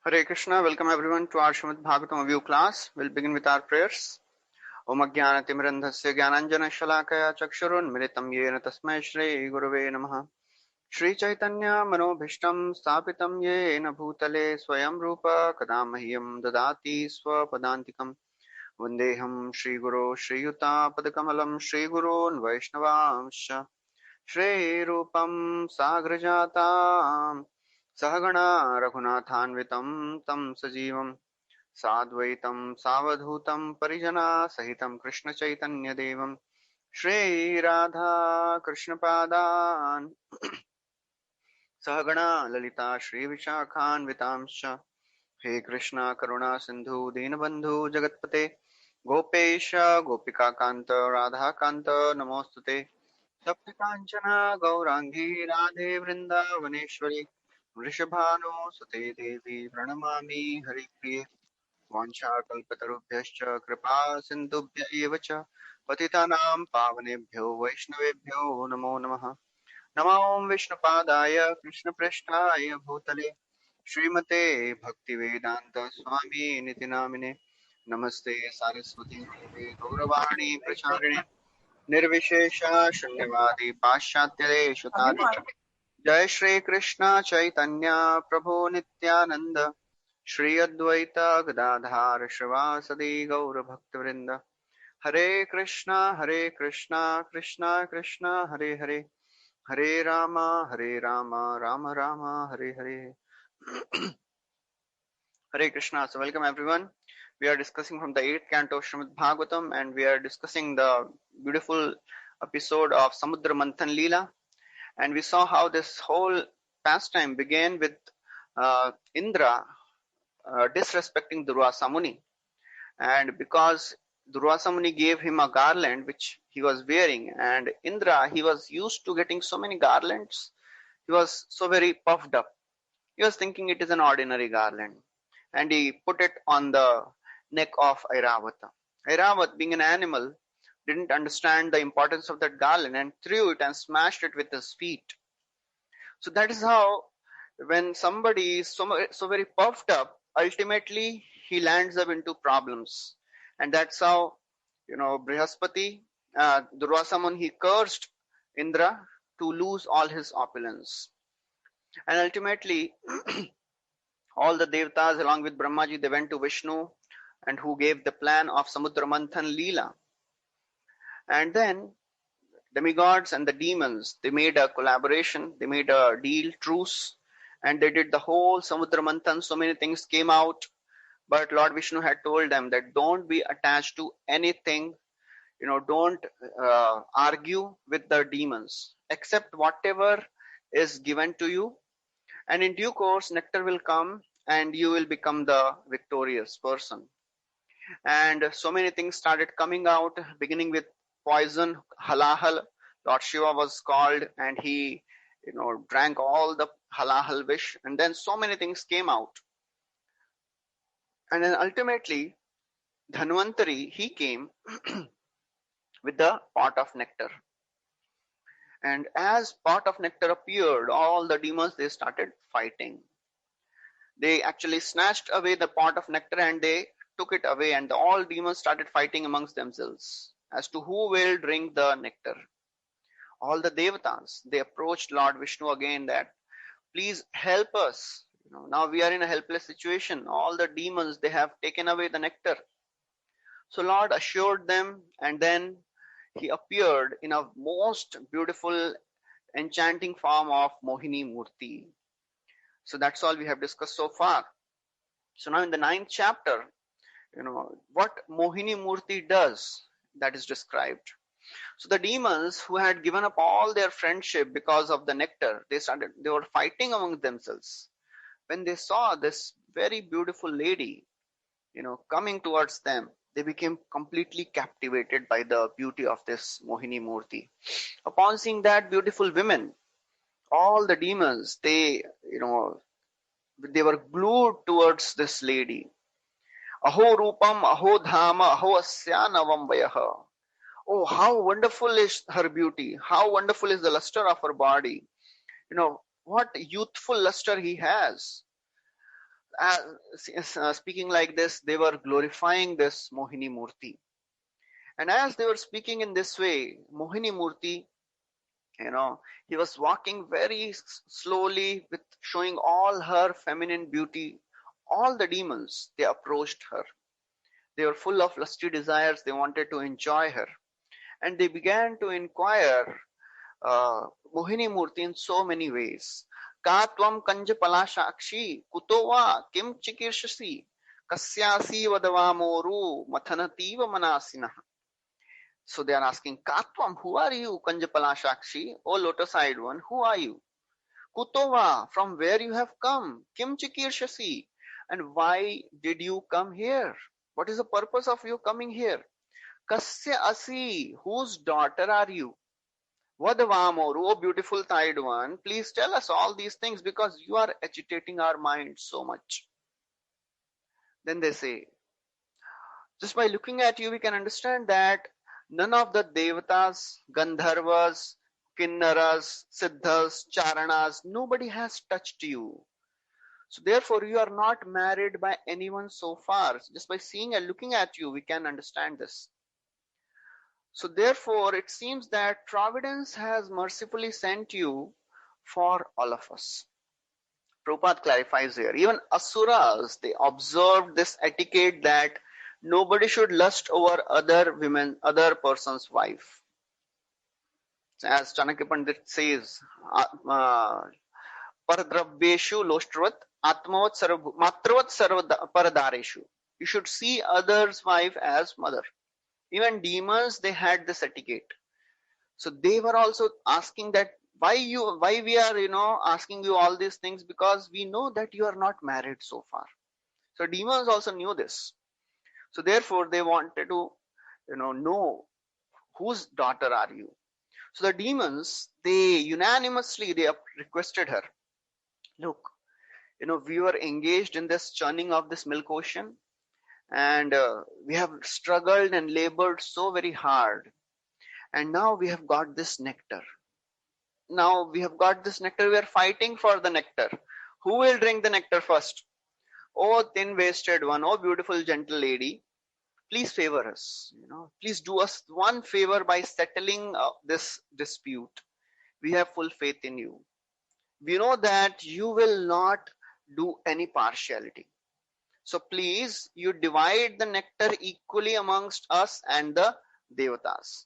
Hare Krishna, welcome everyone to our Srimad Bhagavatam review class. We'll begin with our prayers. Om Ajnanatimrandhasya Jnananjana Shalakaya Chakshurun Militam Yena Tasmai Shri Gurave Namaha. Shri Chaitanya Manobhishtam Stapitam Yena Bhutale Swayam Rupa Kadamahyam Dadati Swapadantikam Vandeham Shri Guru Shri Yuta Padakamalam Shri Gurun Vaishnavamsha Shri Rupam Sagrajatam Sahagana Raghunathanvitam Tam Sajivam साद्वैतं सावधूतं परिजना सहितं कृष्ण चैतन्य देवं श्री राधा कृष्ण पादान् सहगणा ललिता श्री विशाखान्वितांश्च हे कृष्ण करुणा सिंधु दीनबंधु जगत्पते गोपेश गोपिका कांत राधा कांत नमोस्तुते तप्त कांचन गौरांगी राधे वृंदावनेश्वरी वृषभानो सुते देवी प्रणमामि हरिप्रिये वाञ्छाकल्पतरुभ्यश्च कृपा सिन्धुभ्य एव च पतितानां पावनेभ्यो वैष्णवेभ्यो नमो नमः। नमो विष्णुपादाय कृष्णप्रेष्ठाय भूतले श्रीमते भक्तिवेदान्त स्वामी निति नामिने नमस्ते सारस्वती देवे गौरवाणी प्रचारिणे निर्विशेष शून्यवादी पाश्चात्यदेशतारिणे जय श्री कृष्ण चैतन्य प्रभु नित्यानंद श्री अद्वैत गदाधार श्रीवासदि गौर भक्तवृंद हरे Krishna Krishna Krishna Hare Hare Hare Ram Ram Ram Hare Hare Hare Krishna. So welcome everyone. We are discussing from the 8th canto of Srimad Bhagavatam, and we are discussing the beautiful episode of Samudra Manthan Leela. And we saw how this whole pastime began with Indra disrespecting Durvasa Muni. And because Durvasa Muni gave him a garland which he was wearing, and Indra, he was used to getting so many garlands, he was so very puffed up. He was thinking it is an ordinary garland, and he put it on the neck of Airavata. Airavat, being an animal, didn't understand the importance of that garland and threw it and smashed it with his feet. So that is how, when somebody is so very puffed up, ultimately he lands up into problems. And that's how, Brihaspati, Durvasa he cursed Indra to lose all his opulence. And ultimately, all the devatas along with Brahmaji, they went to Vishnu, and who gave the plan of Samudra Manthan Leela. And then demigods and the demons, they made a collaboration, they made a deal, truce, and they did the whole Samudra Manthan. So many things came out, but Lord Vishnu had told them that don't be attached to anything, don't argue with the demons, accept whatever is given to you, and in due course nectar will come and you will become the victorious person. And so many things started coming out, beginning with poison, halahal. Lord Shiva was called, and he, drank all the halahal wish, and then so many things came out. And then ultimately, Dhanvantari, he came with the pot of nectar. And as pot of nectar appeared, all the demons, they started fighting. They actually snatched away the pot of nectar and they took it away, and all demons started fighting amongst themselves as to who will drink the nectar. All the devatas, they approached Lord Vishnu again that please help us. Now we are in a helpless situation. All the demons, they have taken away the nectar. So Lord assured them, and then he appeared in a most beautiful, enchanting form of Mohini Murti. So that's all we have discussed so far. So now in the 9th chapter, what Mohini Murti does, that is described. So the demons who had given up all their friendship because of the nectar, they were fighting among themselves. When they saw this very beautiful lady, coming towards them, they became completely captivated by the beauty of this Mohini Murti. Upon seeing that beautiful woman, all the demons, they were glued towards this lady. Aho rupam, aho dhama, aho asya navam vayaha. Oh, how wonderful is her beauty. How wonderful is the luster of her body. What youthful luster he has. Speaking like this, they were glorifying this Mohini Murti. And as they were speaking in this way, Mohini Murti, he was walking very slowly with showing all her feminine beauty. All the demons, they approached her. They were full of lusty desires. They wanted to enjoy her. And they began to inquire Mohini Murti in so many ways. Ka tvam kanja palashakshi kutova kim chikirshasi kasyasi vadavamoru mathanativa manasina. So they are asking, Katvam, who are you, Kanjapala Shakshi? O lotus-eyed one, who are you? Kutova, from where you have come? Kim Chikirshasi? And why did you come here? What is the purpose of you coming here? Kasya Asi, whose daughter are you? Vadavamoru, O beautiful eyed one, please tell us all these things because you are agitating our minds so much. Then they say, just by looking at you, we can understand that none of the Devatas, Gandharvas, Kinnaras, Siddhas, Charanas, nobody has touched you. So therefore, you are not married by anyone so far. Just by seeing and looking at you, we can understand this. So therefore, it seems that Providence has mercifully sent you for all of us. Prabhupada clarifies here. Even Asuras, they observed this etiquette that nobody should lust over other women, other person's wife. As Chanakya Pandit says, Paradravyeshu loshtravat matravat paradareshu. You should see others' wife as mother. Even demons, they had this etiquette. So they were also asking that why we are asking you all these things, because we know that you are not married so far. So demons also knew this. So therefore they wanted to know whose daughter are you. So the demons, they unanimously they requested her, look, we were engaged in this churning of this milk ocean, and we have struggled and labored so very hard, and now we have got this nectar. Now we have got this nectar, we are fighting for the nectar. Who will drink the nectar first? Oh thin-waisted one, oh beautiful gentle lady, please favor us. Please do us one favor by settling this dispute. We have full faith in you. We know that you will not do any partiality. So please, you divide the nectar equally amongst us and the Devatas.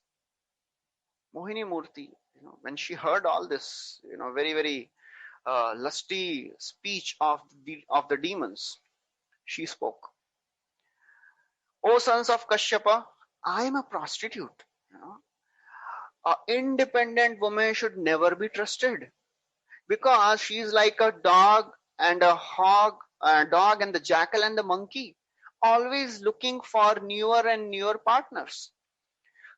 Mohini Murti, when she heard all this, very, very lusty speech of the demons, she spoke. O sons of Kashyapa, I am a prostitute. An independent woman should never be trusted, because she is like a dog and a hog, a dog and the jackal and the monkey, always looking for newer and newer partners.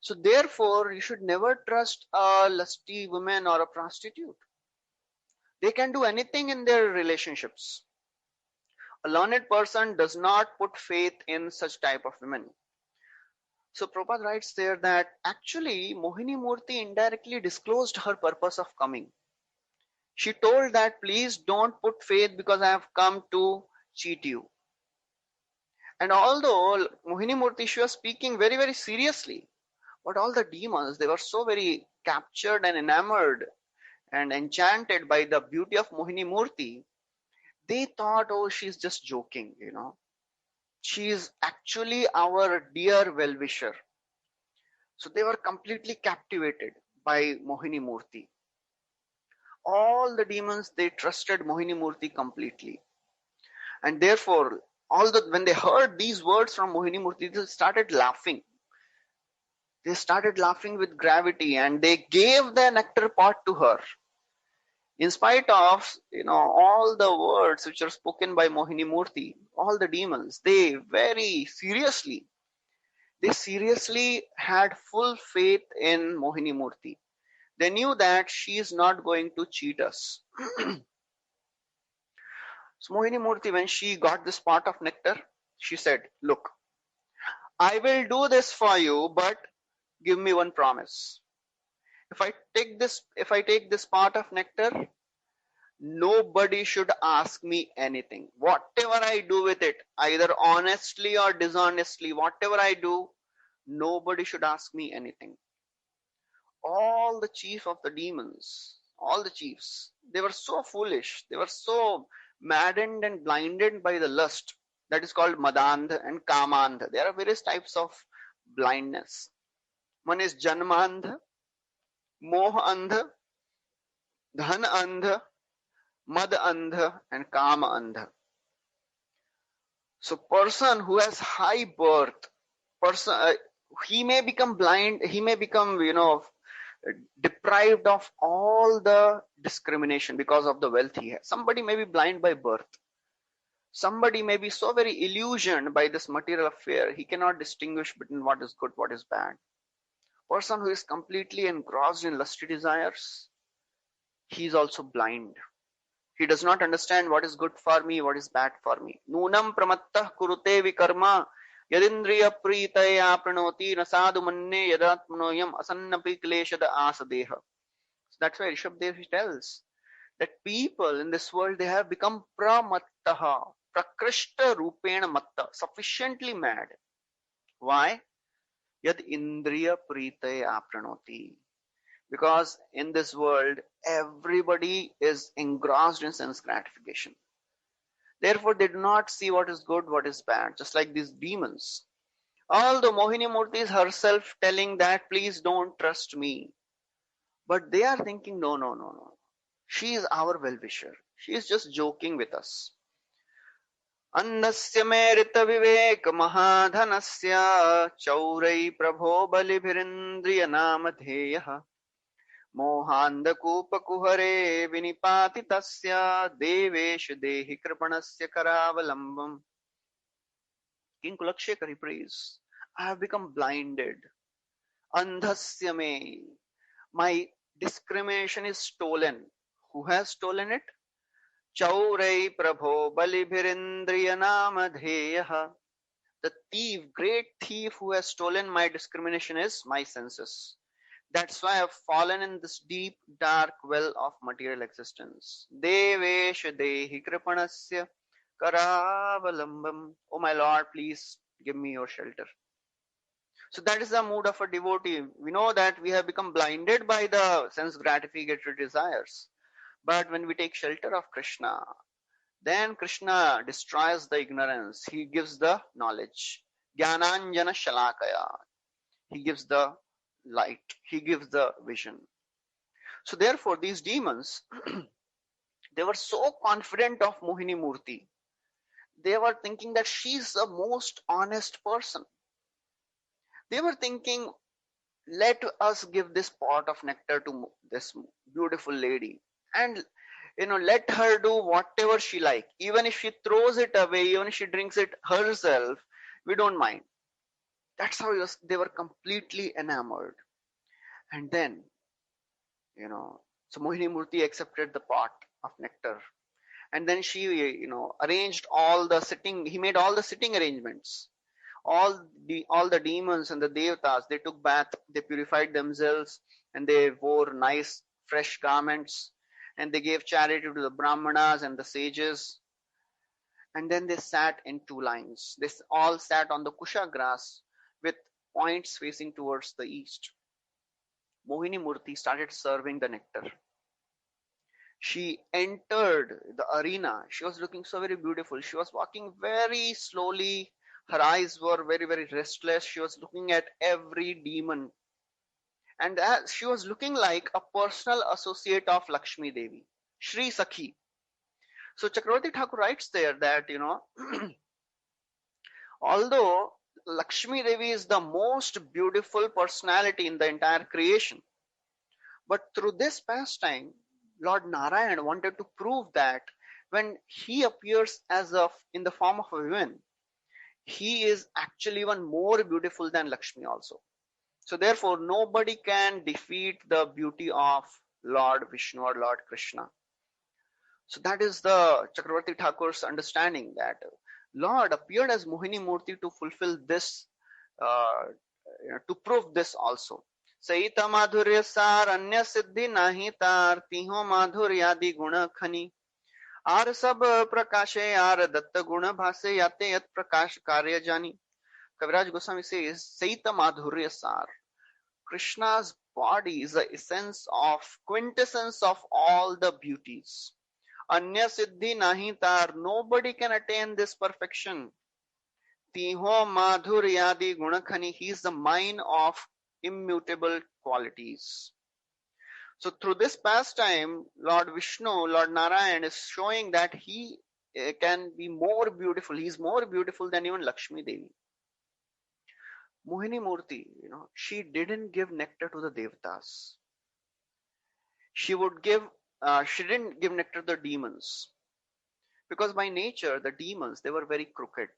So therefore, you should never trust a lusty woman or a prostitute. They can do anything in their relationships. A learned person does not put faith in such type of women. So Prabhupada writes there that actually Mohini Murti indirectly disclosed her purpose of coming. She told that please don't put faith because I have come to cheat you. And although Mohini Murti, she was speaking very, very seriously, but all the demons, they were so very captured and enamored and enchanted by the beauty of Mohini Murti, they thought, oh, she's just joking, She is actually our dear well-wisher. So they were completely captivated by Mohini Murti. All the demons, they trusted Mohini Murti completely. And therefore, when they heard these words from Mohini Murti, they started laughing. They started laughing with gravity, and they gave the nectar pot to her. In spite of all the words which are spoken by Mohini Murti, all the demons, they very seriously had full faith in Mohini Murti. They knew that she is not going to cheat us. So Mohini Murti, when she got this pot of nectar, she said, look, I will do this for you, but give me one promise. If I take this pot of nectar, Nobody should ask me anything. Whatever I do with it, either honestly or dishonestly, whatever I do, nobody should ask me anything. All the chief of the demons, all the chiefs, they were so foolish. They were so maddened and blinded by the lust that is called madandha and kamandha. There are various types of blindness. One is janmandha, moha andha, dhan andha, mad andha, and kama andha. So person who has high birth, he may become blind, he may become, deprived of all the discrimination because of the wealth he has. Somebody may be blind by birth. Somebody may be so very illusioned by this material affair, he cannot distinguish between what is good, what is bad. Person who is completely engrossed in lusty desires, he is also blind. He does not understand what is good for me, what is bad for me. Nunam pramattah kurute vikarma yadindriya pritaya pranoti nasadu manne yadatmanoyam asannapi kleshada asadeha. So that's why Rishabdev tells that people in this world, they have become pramattaha, prakrishta rupena matta, sufficiently mad. Why? Yad indriya pritaya pranoti. Because in this world, everybody is engrossed in sense gratification. Therefore, they do not see what is good, what is bad, just like these demons. Although Mohini Murti is herself telling that, please don't trust me. But they are thinking, no, no, no, no. She is our well-wisher. She is just joking with us. Annasya me rita vivek mahadhanasya chaurai prabho balibhirindriya namadheyaha मोहान्धकूपकुहरे विनिपातितस्य Devesh देहि कृपणस्य करावलम्बम्. King Kulakshekar prays, I have become blinded. Andhasya me, my discrimination is stolen. Who has stolen it? Chaurai prabho balibhirindriya namadheyaha. The thief, great thief who has stolen my discrimination is my senses. That's why I've fallen in this deep, dark well of material existence. Devesha dehi kripanasya karavalambam. Oh my Lord, please give me your shelter. So that is the mood of a devotee. We know that we have become blinded by the sense gratificatory desires. But when we take shelter of Krishna, then Krishna destroys the ignorance. He gives the knowledge. Jnananjana shalakaya. He gives the light. He gives the vision. So therefore, these demons, they were so confident of Mohini Murti. They were thinking that she's the most honest person. They were thinking, let us give this pot of nectar to this beautiful lady, and let her do whatever she like. Even if she throws it away, even if she drinks it herself, we don't mind. That's how they were completely enamored. And then, so Mohini Murti accepted the pot of nectar. And then she, arranged all the sitting, he made all the sitting arrangements. All the demons and the devatas, they took bath, they purified themselves, and they wore nice, fresh garments, and they gave charity to the brahmanas and the sages. And then they sat in two lines. They all sat on the kusha grass with points facing towards the east. Mohini Murti started serving the nectar. She entered the arena. She was looking so very beautiful. She was walking very slowly. Her eyes were very, very restless. She was looking at every demon. And as she was looking like a personal associate of Lakshmi Devi, Shri Sakhi. So Chakravarti Thakur writes there that, although Lakshmi Devi is the most beautiful personality in the entire creation, but through this pastime, Lord Narayan wanted to prove that when he appears in the form of a woman, he is actually even more beautiful than Lakshmi also. So therefore, nobody can defeat the beauty of Lord Vishnu or Lord Krishna. So that is the Chakravarti Thakur's understanding, that Lord appeared as Mohini Murti to fulfill this, to prove this also. सहित माधुर्य सार अन्य सिद्धि नाही तार तिहो माधुर्यादि गुण खनी are सब प्रकाशे are Dutt गुण भासे याते यत प्रकाश कार्य जानी. Kaviraj Goswami says Saita Madhurya Sar. Krishna's body is the essence of quintessence of all the beauties. Anya Siddhi Nahi Tar. Nobody can attain this perfection. Tiho Madhuryadi Gunakhani. He is the mine of immutable qualities. So through this pastime, Lord Vishnu, Lord Narayan is showing that he can be more beautiful. He is more beautiful than even Lakshmi Devi. Mohini Murti, she didn't give nectar to the Devatas. She didn't give nectar to the demons. Because by nature, the demons, they were very crooked.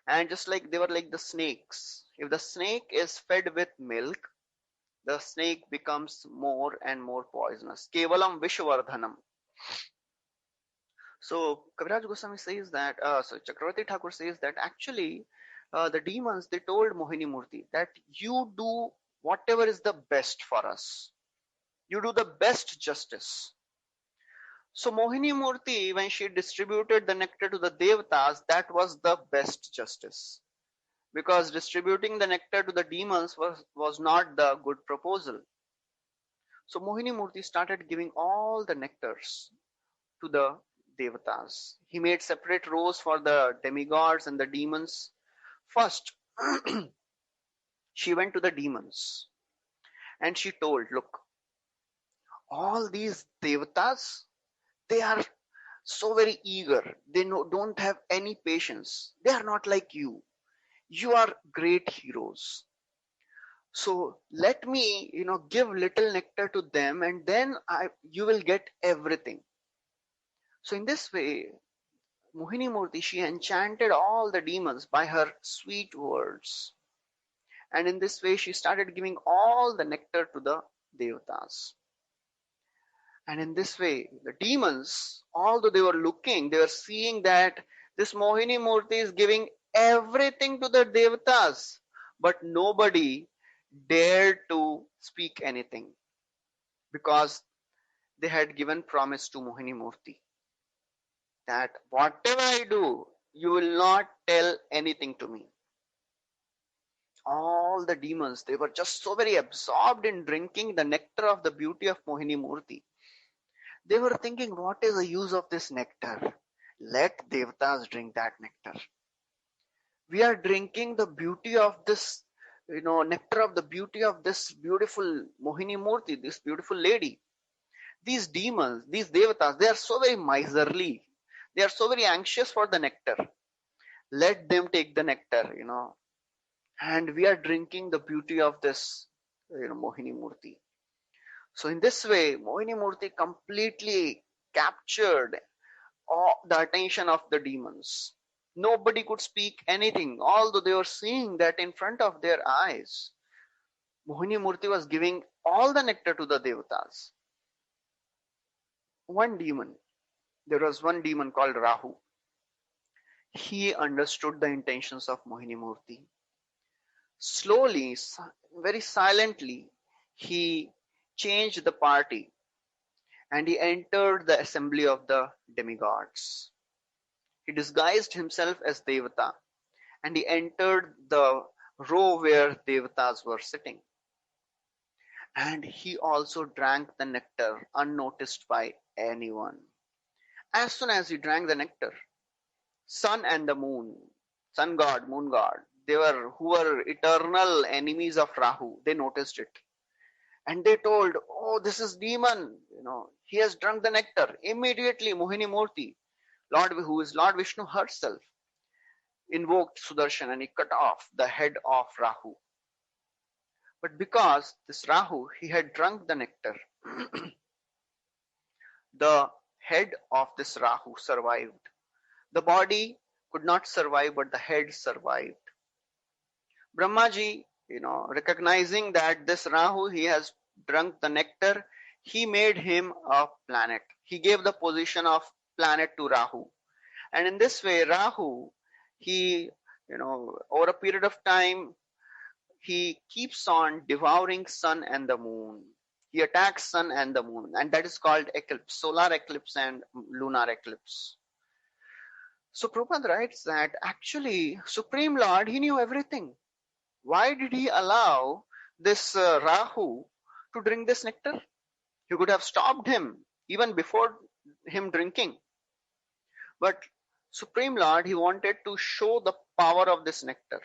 And just like they were like the snakes. If the snake is fed with milk, the snake becomes more and more poisonous. Kevalam Vishwardhanam. So Kaviraj Goswami says that, Chakravarti Thakur says that actually the demons, they told Mohini Murti that you do whatever is the best for us. You do the best justice. So Mohini Murti, when she distributed the nectar to the Devatas, that was the best justice. Because distributing the nectar to the demons was not the good proposal. So Mohini Murti started giving all the nectars to the Devatas. He made separate rows for the demigods and the demons. First, she went to the demons and she told, look, all these Devatas, they are so very eager. They don't have any patience. They are not like you. You are great heroes. So let me, give little nectar to them and then you will get everything. So in this way, Mohini Murti, she enchanted all the demons by her sweet words. And in this way, she started giving all the nectar to the Devatas. And in this way, the demons, although they were looking, they were seeing that this Mohini Murti is giving everything to the Devatas, but nobody dared to speak anything because they had given promise to Mohini Murti that whatever I do, you will not tell anything to me. All the demons, they were just so very absorbed in drinking the nectar of the beauty of Mohini Murti. They were thinking, what is the use of this nectar? Let Devatas drink that nectar. We are drinking the beauty of this, nectar of the beauty of this beautiful Mohini Murti, this beautiful lady. These demons, these Devatas, they are so very miserly. They are so very anxious for the nectar. Let them take the nectar, and we are drinking the beauty of this, Mohini Murti. So in this way, Mohini Murti completely captured all the attention of the demons. Nobody could speak anything, although they were seeing that in front of their eyes. Mohini Murti was giving all the nectar to the Devatas. There was one demon called Rahu. He understood the intentions of Mohini Murti. Slowly, very silently, he changed the party and he entered the assembly of the demigods. He disguised himself as Devata and he entered the row where Devatas were sitting. And he also drank the nectar unnoticed by anyone. As soon as he drank the nectar, sun and the moon, sun god, moon god, who were eternal enemies of Rahu, they noticed it. And they told, oh, this is demon, he has drunk the nectar. Immediately, Mohini Murti, who is Lord Vishnu herself, invoked Sudarshan and he cut off the head of Rahu. But because this Rahu, he had drunk the nectar, the head of this Rahu survived. The body could not survive, but the head survived. Brahmaji, recognizing that this Rahu, he has drunk the nectar, he made him a planet. He gave the position of planet to Rahu. And in this way, Rahu, he, over a period of time, he keeps on devouring sun and the moon. He attacks sun and the moon, and that is called eclipse, solar eclipse and lunar eclipse. So Prabhupada writes that actually Supreme Lord, he knew everything. Why did he allow this Rahu to drink this nectar? He could have stopped him even before him drinking. But Supreme Lord, he wanted to show the power of this nectar.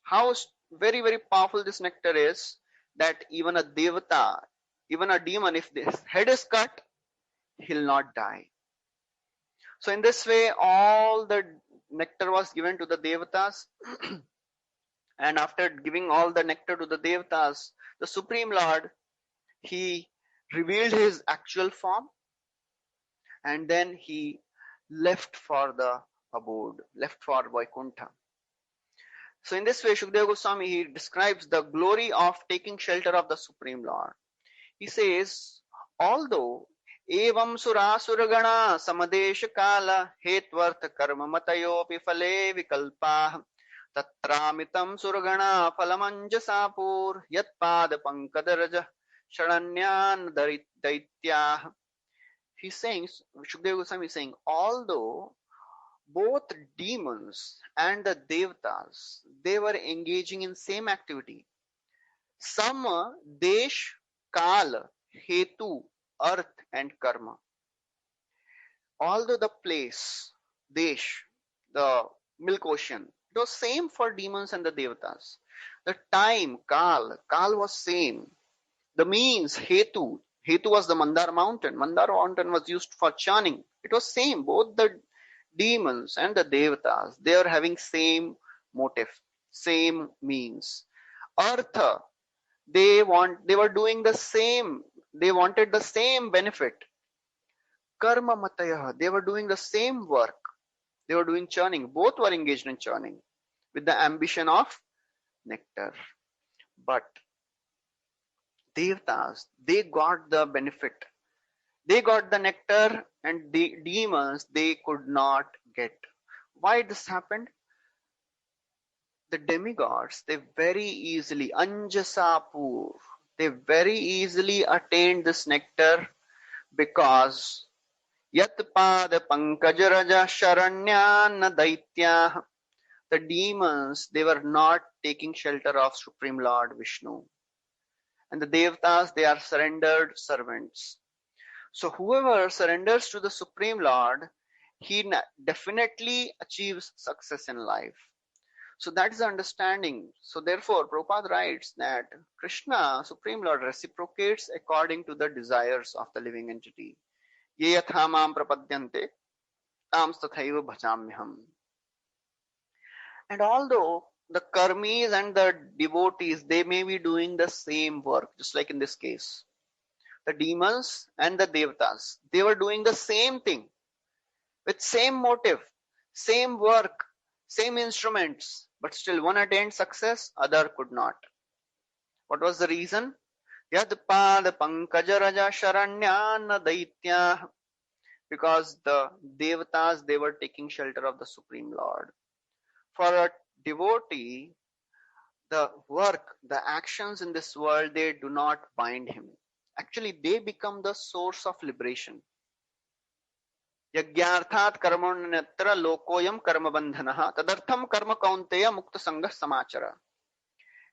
How very, very powerful this nectar is, that even a devata, even a demon, if his head is cut, he'll not die. So in this way, all the nectar was given to the devatas. And after giving all the nectar to the devatas, the Supreme Lord, he revealed his actual form, and then he left for the abode, left for Vaikuntha. So in this way, Shukadeva Goswami, he describes the glory of taking shelter of the Supreme Lord. He says, although evam surasura samadesh kala hetvartha karma matayopi phale vikalpah tatramitam suragana phalamanjasapur yatpad pankadaraja sharanyan daityah. He's saying, Shukadeva Goswami is saying, although both demons and the devatas, they were engaging in same activity. Sama, desh, kal, hetu, earth and karma. Although the place, desh, the milk ocean, it was same for demons and the devatas. The time, kal was same. The means, hetu was the Mandar mountain. Mandar mountain was used for churning. It was same. Both the demons and the devatas, they are having same motive, same means. Artha, they were doing the same, they wanted the same benefit. Karma mataya, they were doing the same work. They were doing churning. Both were engaged in churning with the ambition of nectar. But devatas, they got the benefit. They got the nectar, and the demons, they could not get. Why this happened? The demigods, they very easily, Anjasapur, they very easily attained this nectar because Yatpada Pankajaraja Sharanyana Daitya, the demons, they were not taking shelter of Supreme Lord Vishnu. And the Devatas, they are surrendered servants. So whoever surrenders to the Supreme Lord, he definitely achieves success in life. So that is the understanding. So therefore, Prabhupada writes that Krishna, Supreme Lord, reciprocates according to the desires of the living entity. Ye yatha mam prapadyante, tam tathaiva bhajamyaham. And although the karmis and the devotees, they may be doing the same work, just like in this case. The demons and the devatas, they were doing the same thing with same motive, same work, same instruments, but still one attained success, other could not. What was the reason? Yadpada pankajaraja sharanyana daitya, because the devatas, they were taking shelter of the Supreme Lord. For a devotee, the work, the actions in this world, they do not bind him. Actually, they become the source of liberation. Yagyarthat karmanatra lokoyam karma bandhanaha tadartham karma kaunteya mukta sangha samachara.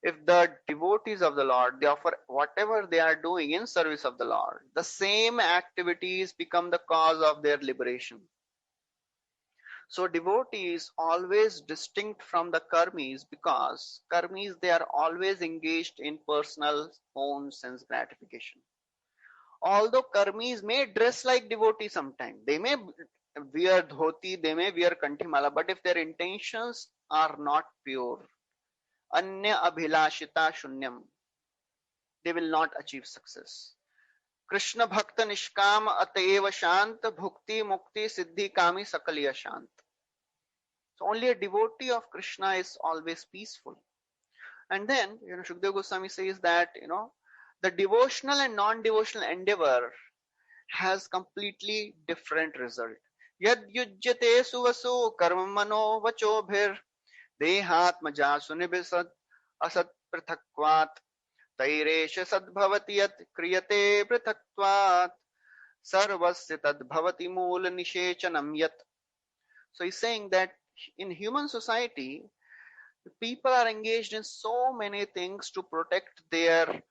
If the devotees of the Lord, they offer whatever they are doing in service of the Lord, the same activities become the cause of their liberation. So devotees always distinct from the karmis, because karmis, they are always engaged in personal own sense gratification. Although karmis may dress like devotees sometimes, they may wear dhoti, they may wear kanthimala, but if their intentions are not pure, anya abhilashita shunyam, they will not achieve success. Krishna bhakta nishkam ateva shant bhukti mukti siddhi kami sakaliya shant. So only a devotee of Krishna is always peaceful. And then, Shukadeva Goswami says that, the devotional and non-devotional endeavor has completely different result. Yad yujyate suvasu karmano vachobhir dehatmaja sunibisad asat पृथक्त्वात् तैरेष सद्भवति यत् क्रियते पृथक्त्वात् sarvasya tad bhavati moola nishechanam yat. So he's saying that in human society, people are engaged in so many things to protect their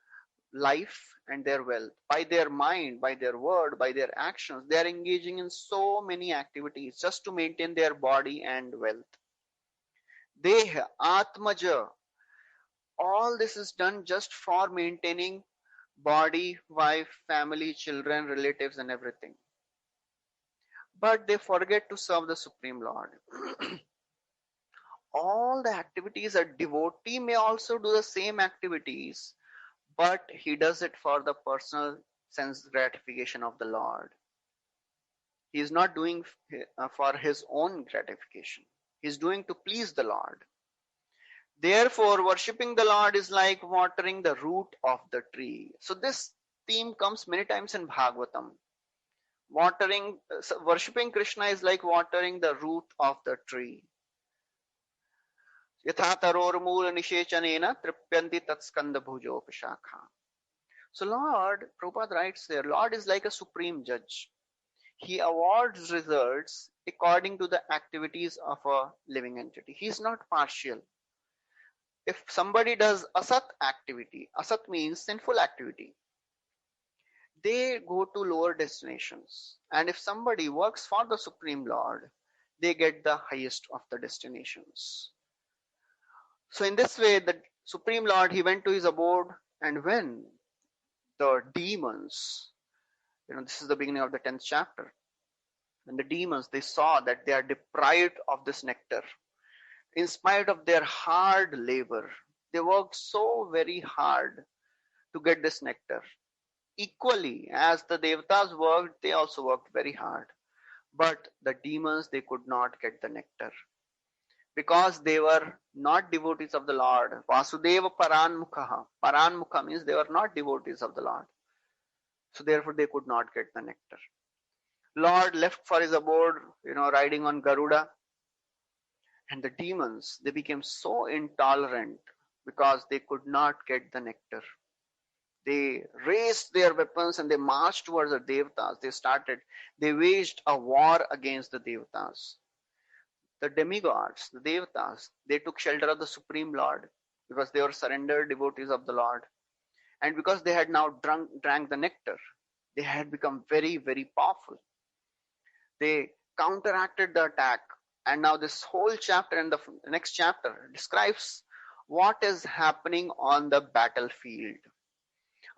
life and their wealth. By their mind, by their word, by their actions, they are engaging in so many activities just to maintain their body and wealth. Deha, Atmaja, all this is done just for maintaining body, wife, family, children, relatives, and everything. But they forget to serve the Supreme Lord. All the activities, a devotee may also do the same activities, but he does it for the personal sense gratification of the Lord. He is not doing for his own gratification. He is doing to please the Lord. Therefore, worshipping the Lord is like watering the root of the tree. So this theme comes many times in Bhagavatam. Worshipping Krishna is like watering the root of the tree. Yatha tarormula nishechanena tripyanti tatskanda bhujopashakha. So Lord, Prabhupada writes there, Lord is like a supreme judge. He awards results according to the activities of a living entity. He is not partial. If somebody does asat activity, asat means sinful activity, they go to lower destinations. And if somebody works for the Supreme Lord, they get the highest of the destinations. So in this way, the Supreme Lord, he went to his abode, and when the demons, this is the beginning of the 10th chapter, when the demons, they saw that they are deprived of this nectar, in spite of their hard labor, they worked so very hard to get this nectar. Equally, as the Devatas worked, they also worked very hard. But the demons, they could not get the nectar, because they were not devotees of the Lord. Vasudeva Paranmukha. Paranmukha means they were not devotees of the Lord. So therefore they could not get the nectar. Lord left for his abode, riding on Garuda. And the demons, they became so intolerant because they could not get the nectar. They raised their weapons and they marched towards the Devatas. They waged a war against the Devatas. The demigods, the Devatas, they took shelter of the Supreme Lord because they were surrendered devotees of the Lord. And because they had now drank the nectar, they had become very, very powerful. They counteracted the attack. And now this whole chapter and the next chapter describes what is happening on the battlefield.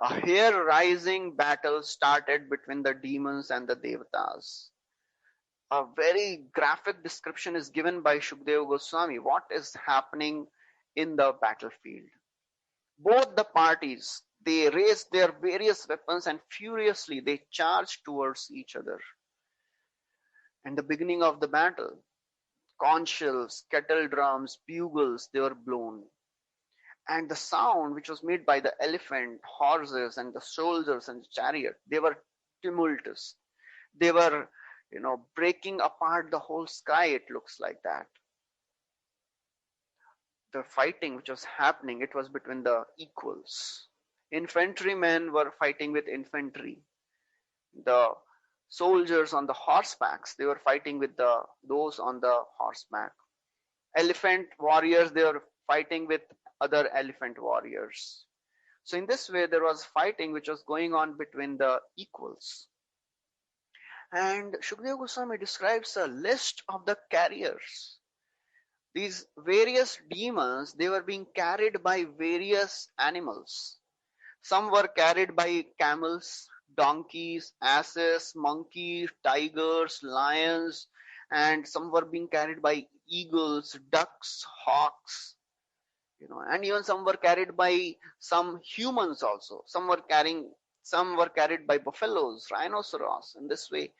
A hair-raising battle started between the demons and the Devatas. A very graphic description is given by Shukadeva Goswami, what is happening in the battlefield. Both the parties, they raised their various weapons and furiously they charged towards each other. And the beginning of the battle, conch shells, kettle drums, bugles, they were blown. And the sound which was made by the elephant, horses, and the soldiers and the chariot, they were tumultuous. They were, breaking apart the whole sky, it looks like that. The fighting which was happening, it was between the equals. Infantrymen were fighting with infantry. The soldiers on the horsebacks, they were fighting with those on the horseback. Elephant warriors, they were fighting with other elephant warriors. So in this way, there was fighting which was going on between the equals. And Shukadeva Goswami describes a list of the carriers. These various demons, they were being carried by various animals. Some were carried by camels, donkeys, asses, monkeys, tigers, lions, and some were being carried by eagles, ducks, hawks, and even some were carried by some humans also. Some were carried by buffaloes, rhinoceros. In this way,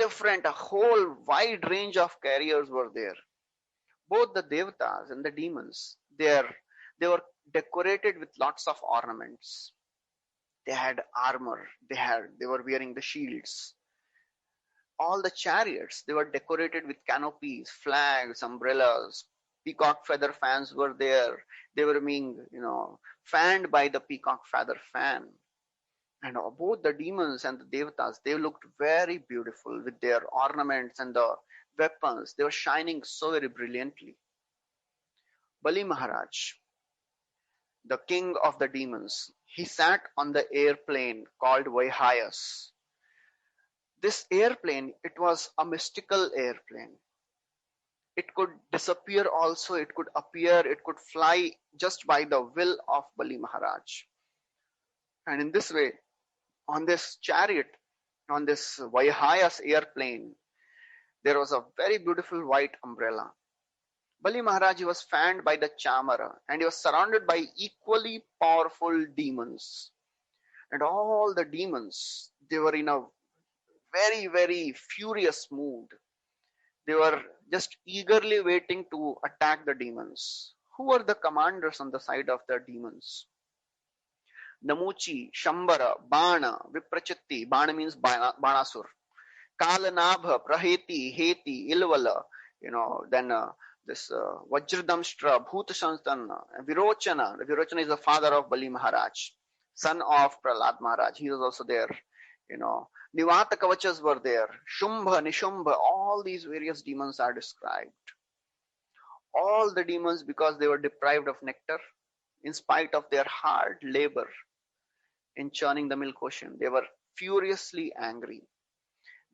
a whole wide range of carriers were there. Both the Devatas and the demons, they were decorated with lots of ornaments. They had armor. They were wearing the shields. All the chariots, they were decorated with canopies, flags, umbrellas, Peacock feather fans were there. They were being, fanned by the peacock feather fan. And both the demons and the devatas, they looked very beautiful with their ornaments and the weapons. They were shining so very brilliantly. Bali Maharaj, the king of the demons, he sat on the airplane called Vilas. This airplane, it was a mystical airplane. It could disappear also, it could appear, it could fly just by the will of Bali Maharaj. And in this way, on this chariot, on this Vilas airplane, there was a very beautiful white umbrella. Bali Maharaj was fanned by the chamara and he was surrounded by equally powerful demons. And all the demons, they were in a very, very furious mood. They were just eagerly waiting to attack the demons. Who were the commanders on the side of the demons? Namuchi, Shambara, Bana, Viprachitti. Bana means Banasur. Kalanabha, Praheti, Heti, Ilvala. Then this Vajradamshtra, Bhutashanstan, Virochana. Virochana is the father of Bali Maharaj, son of Prahlad Maharaj. He was also there. Nivata Kavachas were there. Shumbha, Nishumbha, all these various demons are described. All the demons, because they were deprived of nectar, in spite of their hard labor in churning the milk ocean, they were furiously angry.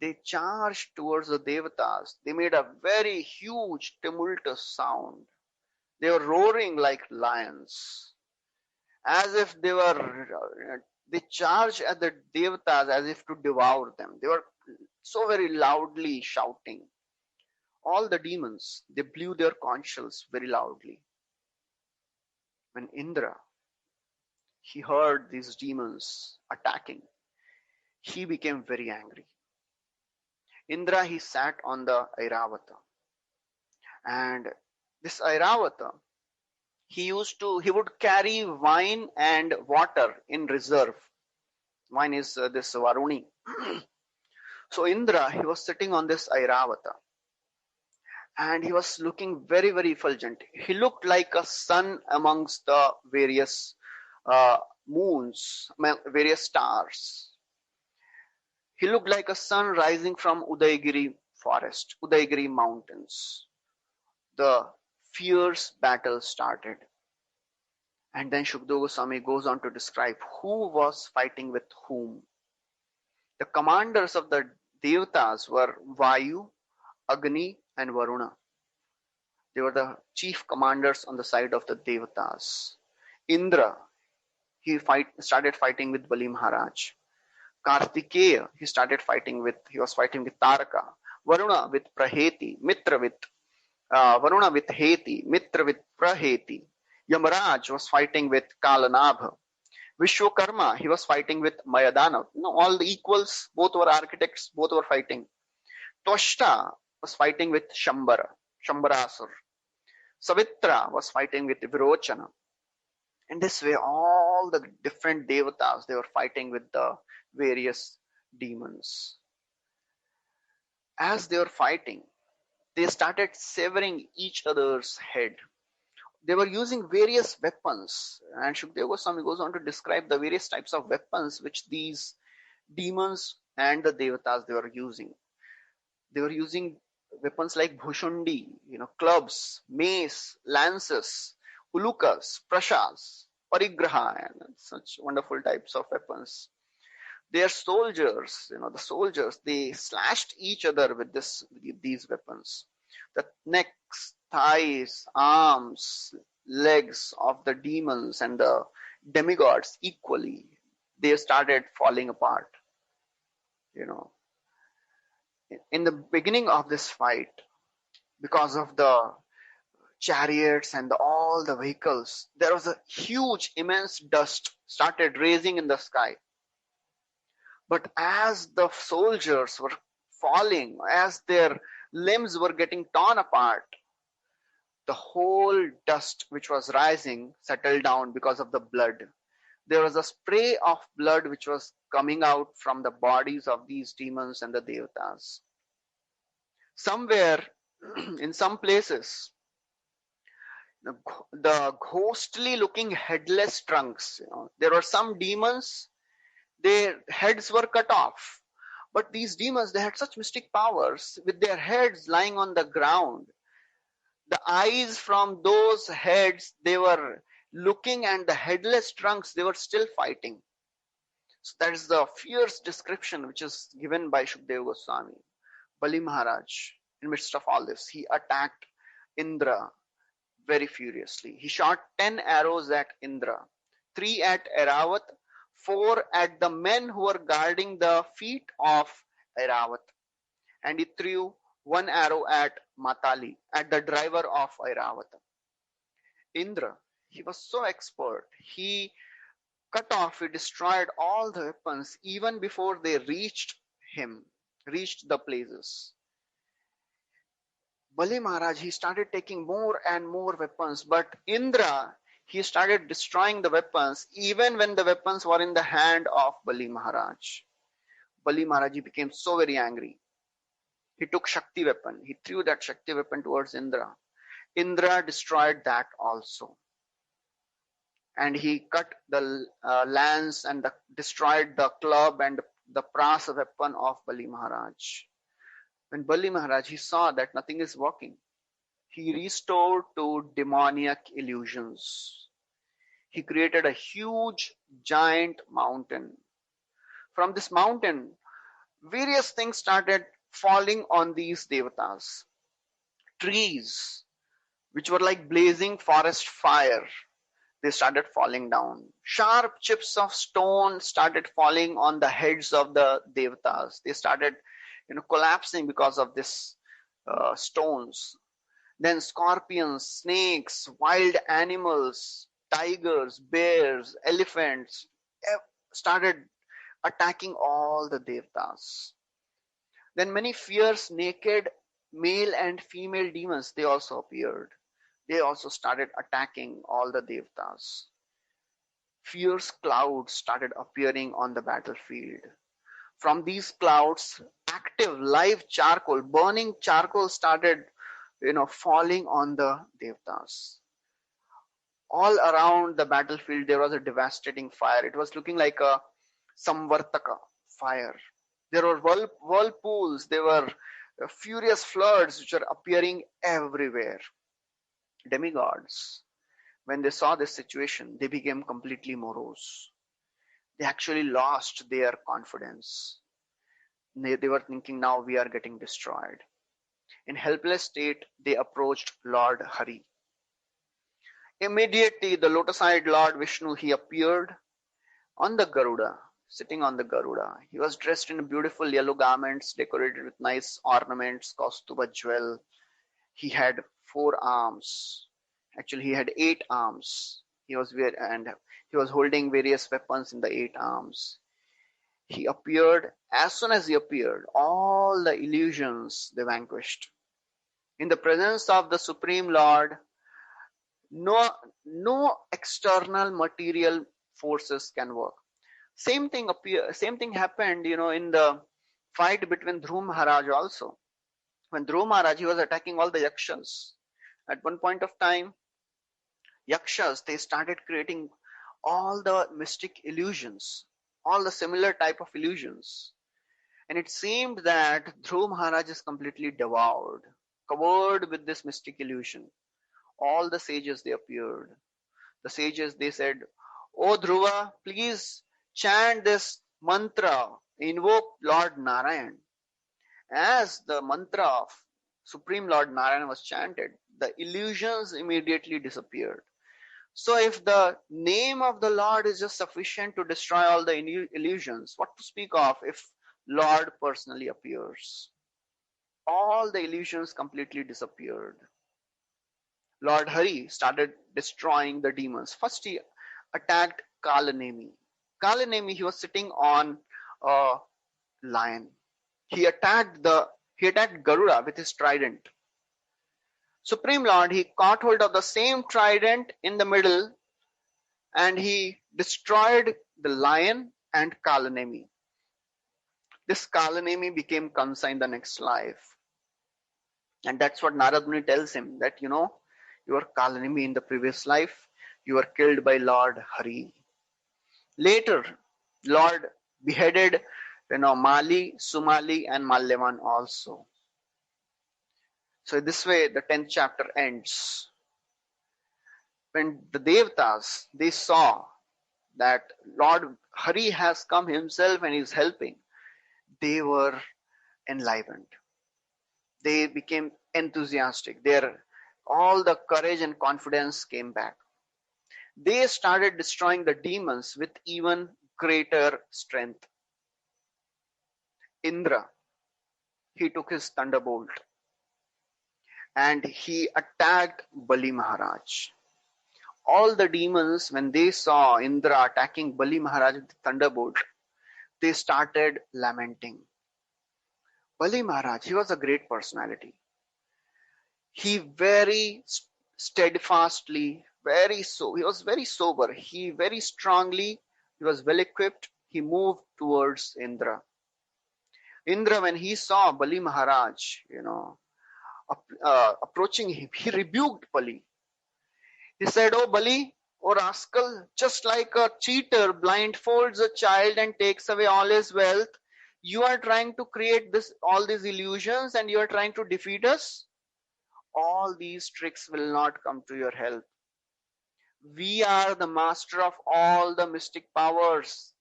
They charged towards the devatas. They made a very huge, tumultuous sound. They were roaring like lions, as if they charged at the devatas as if to devour them. They were so very loudly shouting. All the demons, they blew their conch shells very loudly. When Indra, he heard these demons attacking, he became very angry. Indra, he sat on the Airavata. And this Airavata, he would carry wine and water in reserve. Wine is this Varuni. So Indra, he was sitting on this Airavata. And he was looking very, very effulgent. He looked like a sun amongst the various moons, various stars. He looked like a sun rising from Udaigiri forest, Udaigiri mountains. The fierce battle started. And then Shukdev Goswami goes on to describe who was fighting with whom. The commanders of the Devatas were Vayu, Agni, and Varuna. They were the chief commanders on the side of the Devatas. Indra, he started fighting with Bali Maharaj. Kartikeya, he was fighting with Taraka. Varuna with Praheti, Mitra with Varuna with Heti, Mitra with Praheti. Yamaraj was fighting with Kalanabha. Vishwakarma, he was fighting with Mayadana. All the equals, both were architects, both were fighting. Toshta was fighting with Shambarasur. Savitra was fighting with Virochana. In this way, all the different devatas, they were fighting with the various demons. As they were fighting, they started severing each other's head. They were using various weapons, and Shukdev Goswami goes on to describe the various types of weapons which these demons and the devatas they were using. They were using weapons like bhushundi, clubs, mace, lances, ulukas, prashas, parigraha, and such wonderful types of weapons. Their soldiers, the soldiers, they slashed each other with these weapons. The necks, thighs, arms, legs of the demons and the demigods equally, they started falling apart. In the beginning of this fight, because of the chariots and all the vehicles, there was a huge, immense dust started raising in the sky. But as the soldiers were falling, as their limbs were getting torn apart, the whole dust which was rising settled down because of the blood. There was a spray of blood which was coming out from the bodies of these demons and the devatas. Somewhere, in some places, the ghostly looking headless trunks. There were some demons, their heads were cut off. But these demons, they had such mystic powers with their heads lying on the ground. The eyes from those heads, they were looking, and the headless trunks, they were still fighting. So that is the fierce description which is given by Shukdev Goswami. Bali Maharaj, in midst of all this, he attacked Indra very furiously. He shot 10 arrows at Indra, 3 at Airavat, 4 at the men who were guarding the feet of Airavat, and he threw 1 arrow at Matali, at the driver of Airavat. Indra, he was so expert. He cut off, he destroyed all the weapons even before they reached him, reached the places. Bali Maharaj, he started taking more and more weapons, but Indra, he started destroying the weapons even when the weapons were in the hand of Bali Maharaj. Bali Maharaj, he became so very angry. He took Shakti weapon. He threw that Shakti weapon towards Indra. Indra destroyed that also. And he cut the lance and destroyed the club and the pras weapon of Bali Maharaj. When Bali Maharaj, he saw that nothing is working, he restored to demoniac illusions. He created a huge giant mountain. From this mountain, various things started falling on these devatas. Trees, which were like blazing forest fire, they started falling down. Sharp chips of stone started falling on the heads of the devatas. They started collapsing because of this stones. Then scorpions, snakes, wild animals, tigers, bears, elephants started attacking all the devatas. Then many fierce naked male and female demons, they also appeared. They also started attacking all the devatas. Fierce clouds started appearing on the battlefield. From these clouds, active live charcoal, burning charcoal started falling on the devatas. All around the battlefield there was a devastating fire. It was looking like a samvartaka fire. There were whirlpools, there were furious floods which were appearing everywhere. Demigods, when they saw this situation, they became completely morose. They actually lost their confidence. They were thinking, now we are getting destroyed. In helpless state, they approached Lord Hari. Immediately, the lotus-eyed Lord Vishnu, he appeared on the Garuda, sitting on the Garuda. He was dressed in beautiful yellow garments, decorated with nice ornaments, kaustuba jewel. He had 4 arms. Actually, he had 8 arms. He was holding various weapons in the 8 arms. He appeared. As soon as he appeared, all the illusions, they vanquished. In the presence of the Supreme Lord, no external material forces can work. Same thing happened, in the fight between Dhruv Maharaj also. When Dhruv Maharaj, he was attacking all the yakshas. At one point of time, yakshas, they started creating all the mystic illusions, all the similar type of illusions. And it seemed that Dhruv Maharaj is completely devoured, covered with this mystic illusion. All the sages, they appeared. The sages, they said, "Oh Dhruva, please chant this mantra, invoke Lord Narayan." As the mantra of Supreme Lord Narayan was chanted, the illusions immediately disappeared. So if the name of the Lord is just sufficient to destroy all the illusions, what to speak of if Lord personally appears? All the illusions completely disappeared. Lord Hari started destroying the demons. First he attacked Kalanemi. Kalanemi, he was sitting on a lion. He attacked Garuda with his trident. Supreme Lord, he caught hold of the same trident in the middle and he destroyed the lion and Kalanemi. This Kalanemi became Kamsa in the next life. And that's what Narad Muni tells him, that your Kalanimi in the previous life, you were killed by Lord Hari. Later, Lord beheaded, Mali, Sumali, and Malyavan also. So this way, the 10th chapter ends. When the Devatas, they saw that Lord Hari has come himself and is helping, they were enlivened. They became enthusiastic. All the courage and confidence came back. They started destroying the demons with even greater strength. Indra, he took his thunderbolt and he attacked Bali Maharaj. All the demons, when they saw Indra attacking Bali Maharaj with the thunderbolt, they started lamenting. Bali Maharaj, he was a great personality. He very steadfastly, he was very sober. He very strongly, he was well equipped. He moved towards Indra. Indra, when he saw Bali Maharaj, approaching him, he rebuked Bali. He said, "Oh Bali, oh rascal, just like a cheater blindfolds a child and takes away all his wealth, you are trying to create all these illusions and you are trying to defeat us. All these tricks will not come to your help. We are the master of all the mystic powers.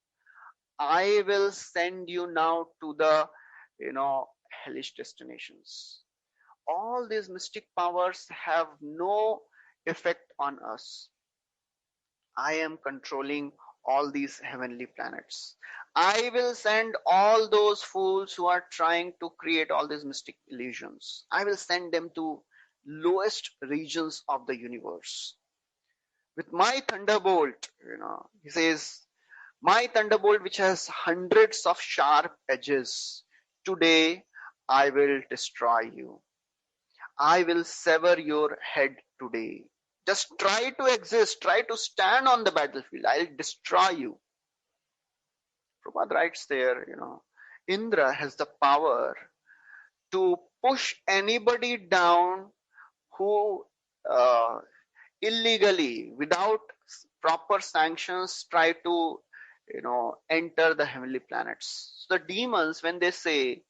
I will send you now to the, hellish destinations. All these mystic powers have no effect on us. I am controlling all these heavenly planets. I will send all those fools who are trying to create all these mystic illusions. I will send them to lowest regions of the universe. With my thunderbolt, he says, my thunderbolt which has hundreds of sharp edges, today I will destroy you. I will sever your head today. Just try to exist, try to stand on the battlefield. I'll destroy you. Prabhupada writes there, Indra has the power to push anybody down who illegally, without proper sanctions, try to, enter the heavenly planets. So the demons, when they say,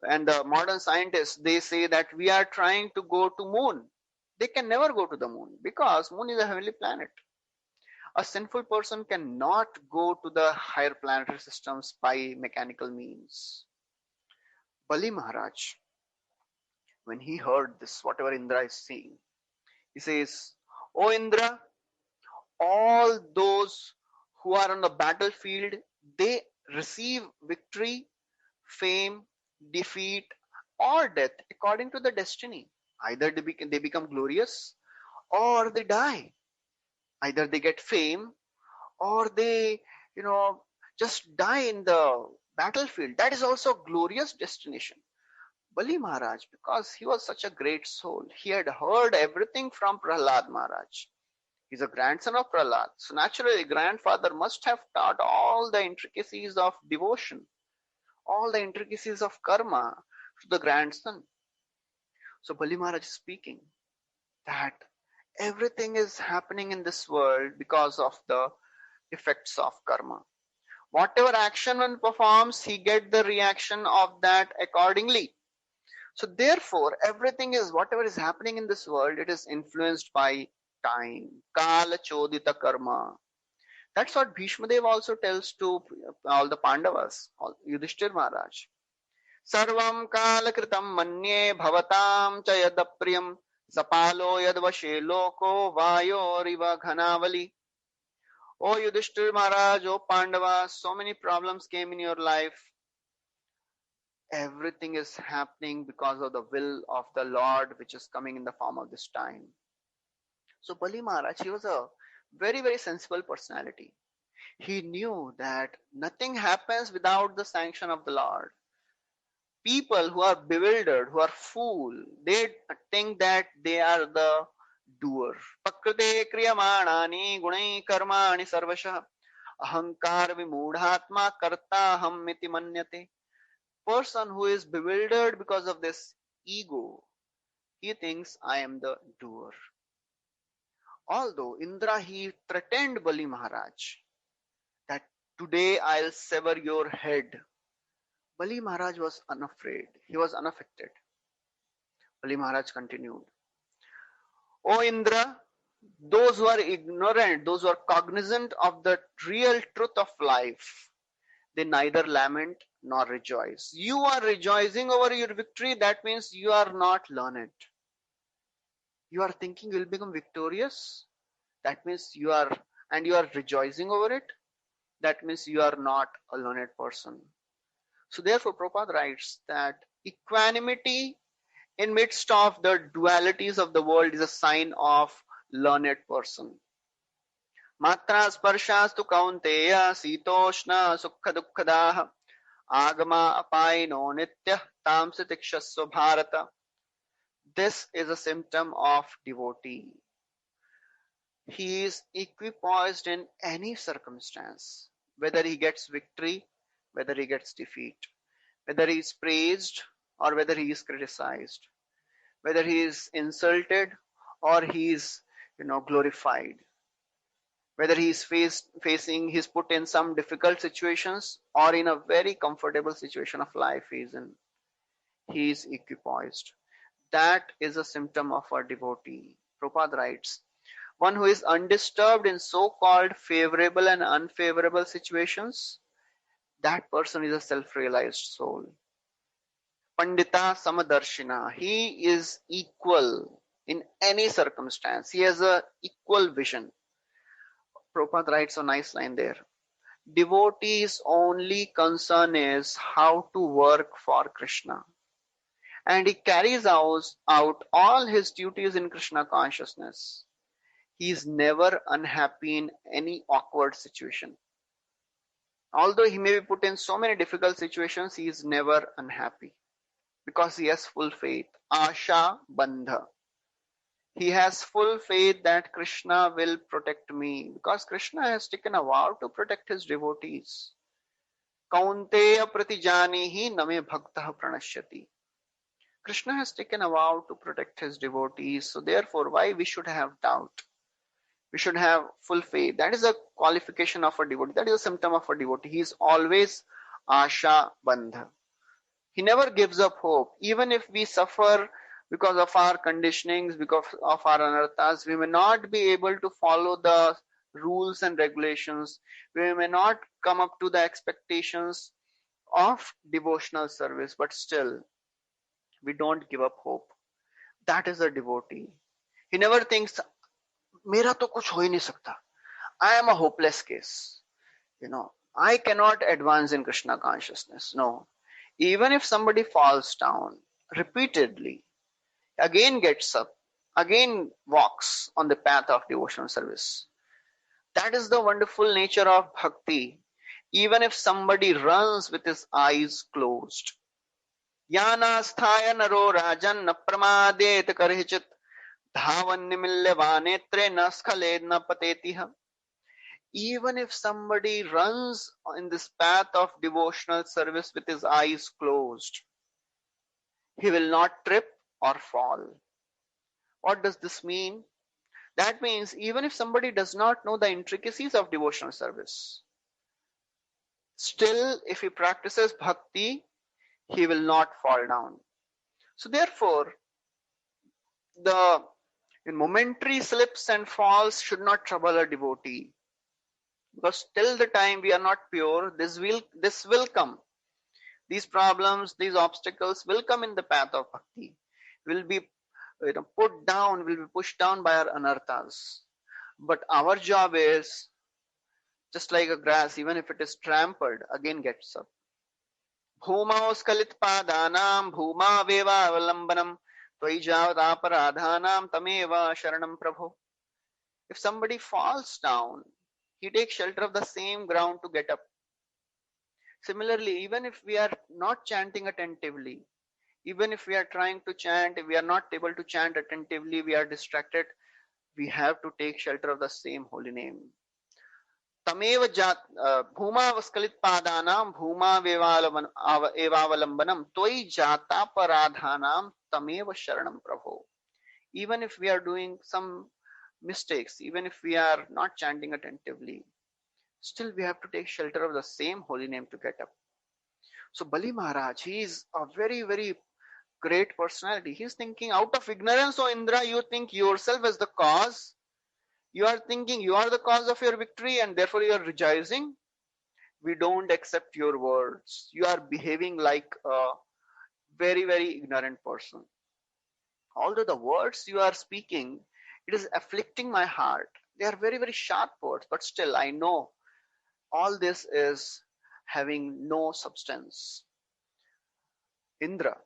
and the modern scientists, they say that we are trying to go to moon. They can never go to the moon because moon is a heavenly planet. A sinful person cannot go to the higher planetary systems by mechanical means. Bali Maharaj, when he heard this, whatever Indra is saying, he says, "O Indra, all those who are on the battlefield, they receive victory, fame, defeat, or death according to the destiny. Either they become glorious or they die. Either they get fame or they, just die in the battlefield. That is also a glorious destination." Bali Maharaj, because he was such a great soul, he had heard everything from Prahlad Maharaj. He's a grandson of Prahlad. So naturally, grandfather must have taught all the intricacies of devotion, all the intricacies of karma to the grandson. So Bali Maharaj is speaking that everything is happening in this world because of the effects of karma. Whatever action one performs, he get the reaction of that accordingly. So therefore, everything is, whatever is happening in this world, it is influenced by time. Kala chodita karma. That's what Bhishma Dev also tells to all the Pandavas, Yudhishthir Maharaj. Sarvam kala kritam manye bhavatam cha yadapriyam sapalo yadvashe loko vayo riva ghanavali. Oh Yudhishthir Maharaj, oh Pandavas, so many problems came in your life. Everything is happening because of the will of the Lord, which is coming in the form of this time. So Bali Maharaj, he was a very, very sensible personality. He knew that nothing happens without the sanction of the Lord. People who are bewildered, who are fool, they think that they are the doer. Pakrite kriyamanani gunai karmani sarvasha ahankar vimudhatma karta ham iti manyate. Person who is bewildered because of this ego, he thinks I am the doer. Although Indra, he threatened Bali Maharaj that today I'll sever your head. Bali Maharaj was unafraid. He was unaffected. Bali Maharaj continued, O Indra, those who are ignorant, those who are cognizant of the real truth of life, they neither lament nor rejoice. You are rejoicing over your victory, that means you are not learned. You are thinking you will become victorious, that means you are, and you are rejoicing over it, that means you are not a learned person. So therefore, Prabhupada writes that equanimity in midst of the dualities of the world is a sign of learned person. Matra sparshas tu kaunteya sitoshna sukha dukkhadah agama apaino nitya tamsa tikshasva bharata. This is a symptom of devotee. He is equipoised in any circumstance, whether he gets victory, whether he gets defeat, whether he is praised or whether he is criticized, whether he is insulted or he is glorified, whether he is facing, he's put in some difficult situations or in a very comfortable situation of life he is equipoised. That is a symptom of a devotee. Prabhupada writes, one who is undisturbed in so-called favorable and unfavorable situations, that person is a self-realized soul. Pandita Samadarshina, he is equal in any circumstance. He has a equal vision. Prabhupada writes a nice line there. Devotee's only concern is how to work for Krishna. And he carries out all his duties in Krishna consciousness. He is never unhappy in any awkward situation. Although he may be put in so many difficult situations, he is never unhappy because he has full faith. Asha Bandha. He has full faith that Krishna will protect me because Krishna has taken a vow to protect his devotees. Kaunteya pratijanihi name bhaktah pranashyati. Krishna has taken a vow to protect his devotees, so therefore why we should have doubt? We should have full faith. That is a qualification of a devotee. That is a symptom of a devotee. He is always Asha Bandha. He never gives up hope. Even if we suffer because of our conditionings, because of our anarthas, we may not be able to follow the rules and regulations. We may not come up to the expectations of devotional service, but still, we don't give up hope. That is a devotee. He never thinks, मेरा तो कुछ हो ही नहीं सकता. I am a hopeless case. I cannot advance in Krishna consciousness. No. Even if somebody falls down repeatedly, again gets up, again walks on the path of devotional service. That is the wonderful nature of bhakti. Even if somebody runs with his eyes closed. Yana sthaya naro rajan na pramadet karhichit dhavan nimilyavanetre na skhaled na patetiha. Even if somebody runs in this path of devotional service with his eyes closed, he will not trip or fall. What does this mean? That means even if somebody does not know the intricacies of devotional service, still if he practices bhakti, he will not fall down. So therefore, the momentary slips and falls should not trouble a devotee. Because till the time we are not pure, this will come. These problems, these obstacles will come in the path of bhakti. Will be put down, will be pushed down by our anarthas. But our job is, just like a grass, even if it is trampled, again gets up. Bhuma skalit padanam bhuma veva avalambanam tvaijavata paradhanam tameva sharanam prabho. If somebody falls down, he takes shelter of the same ground to get up. Similarly, even if we are not chanting attentively, even if we are trying to chant, if we are not able to chant attentively, we are distracted, we have to take shelter of the same holy name. Tameva bhuma vaskalit padanam bhuma evavalambanam toi jata paradhanam tameva sharanam prabho. Even if we are doing some mistakes, even if we are not chanting attentively, still we have to take shelter of the same holy name to get up. So Bali Maharaj, he is a very, very great personality. He's thinking out of ignorance, oh Indra, you think yourself as the cause. You are thinking you are the cause of your victory and therefore you are rejoicing. We don't accept your words. You are behaving like a very, very ignorant person. Although the words you are speaking, it is afflicting my heart. They are very, very sharp words, but still I know all this is having no substance. Indra,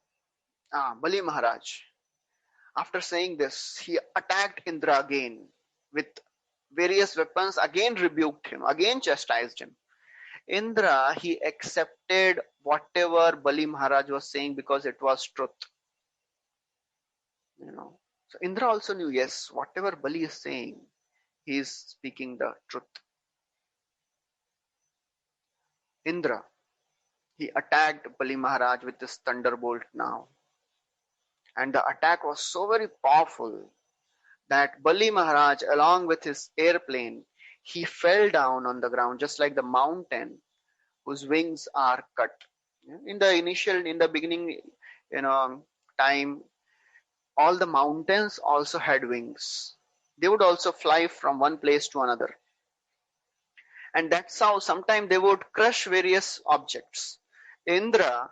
Bali Maharaj, after saying this, he attacked Indra again with various weapons, again rebuked him, again chastised him. Indra, he accepted whatever Bali Maharaj was saying because it was truth. So Indra also knew, yes, whatever Bali is saying, he is speaking the truth. Indra, he attacked Bali Maharaj with this thunderbolt now. And the attack was so very powerful that Bali Maharaj, along with his airplane, he fell down on the ground just like the mountain whose wings are cut. In the beginning, time, all the mountains also had wings. They would also fly from one place to another. And that's how sometimes they would crush various objects. Indra,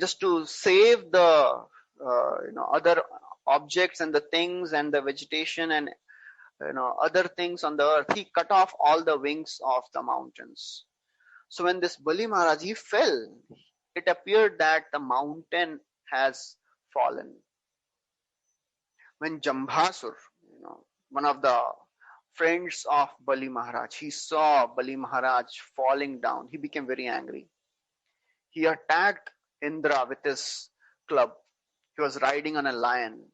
just to save the other objects and the things and the vegetation and other things on the earth, he cut off all the wings of the mountains. So when this Bali Maharaj, he fell, it appeared that the mountain has fallen. When Jambasur, one of the friends of Bali Maharaj, he saw Bali Maharaj falling down, he became very angry. He attacked Indra with his club. He was riding on a lion.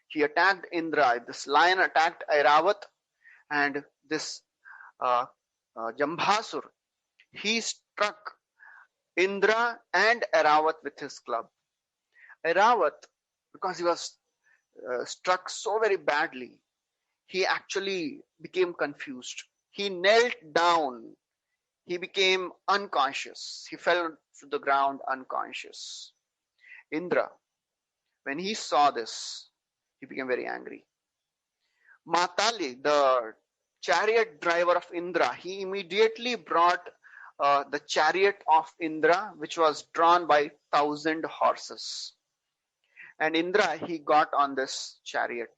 He attacked Indra. This lion attacked Airavat, and this Jambasur, he struck Indra and Airavat with his club. Airavat, because he was struck so very badly, he actually became confused. He knelt down. He became unconscious. He fell to the ground unconscious. Indra, when he saw this, he became very angry. Matali, the chariot driver of Indra, he immediately brought the chariot of Indra, which was drawn by 1,000 horses. And Indra, he got on this chariot.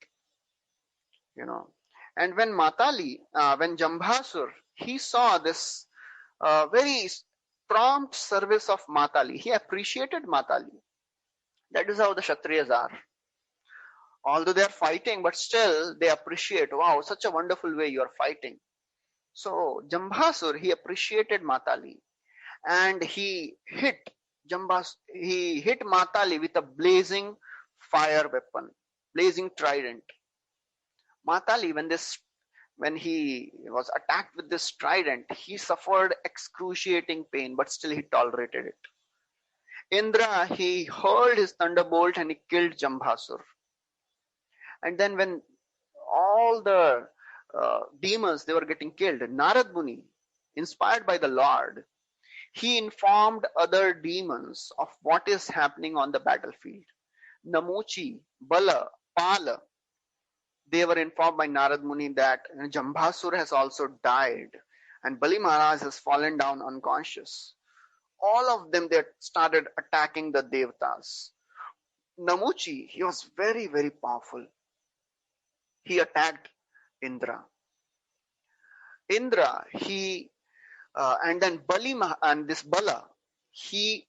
And when when Jambasur, he saw this very prompt service of Matali, he appreciated Matali. That is how the Kshatriyas are. Although they are fighting, but still they appreciate, wow, such a wonderful way you are fighting. So Jambasur, he appreciated Matali, and he hit Matali with a blazing fire weapon, blazing trident. Matali, when he was attacked with this trident, he suffered excruciating pain, but still he tolerated it. Indra, he hurled his thunderbolt and he killed Jambasur. And then when all the demons, they were getting killed, Narad Muni, inspired by the Lord, he informed other demons of what is happening on the battlefield. Namuchi, Bala, Pala, they were informed by Narad Muni that Jambasur has also died and Bali Maharaj has fallen down unconscious. All of them, they started attacking the Devatas. Namuchi, he was very, very powerful. He attacked Indra. Indra, and then this Bala, he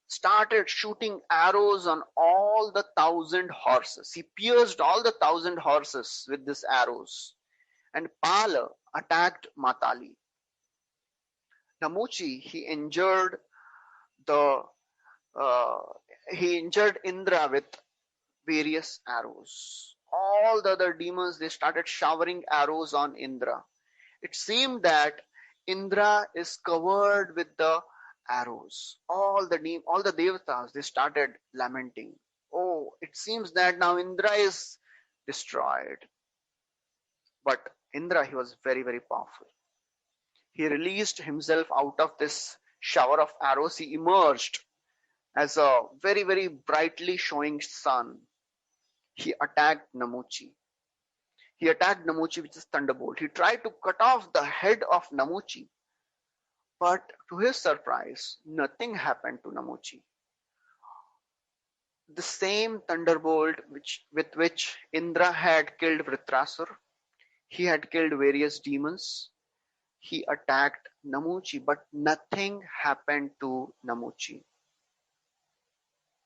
started shooting arrows on all the 1,000 horses. He pierced all the 1,000 horses with these arrows. And Pala attacked Matali. Namuchi, he injured Indra with various arrows. All the other demons, they started showering arrows on Indra. It seemed that Indra is covered with the arrows. All the devatas, they started lamenting. Oh, it seems that now Indra is destroyed. But Indra, he was very, very powerful. He released himself out of this shower of arrows. He emerged as a very, very brightly showing sun. He attacked Namuchi. He attacked Namuchi with his thunderbolt. He tried to cut off the head of Namuchi. But to his surprise, nothing happened to Namuchi. The same thunderbolt with which Indra had killed Vritrasur, he had killed various demons. He attacked Namuchi, but nothing happened to Namuchi.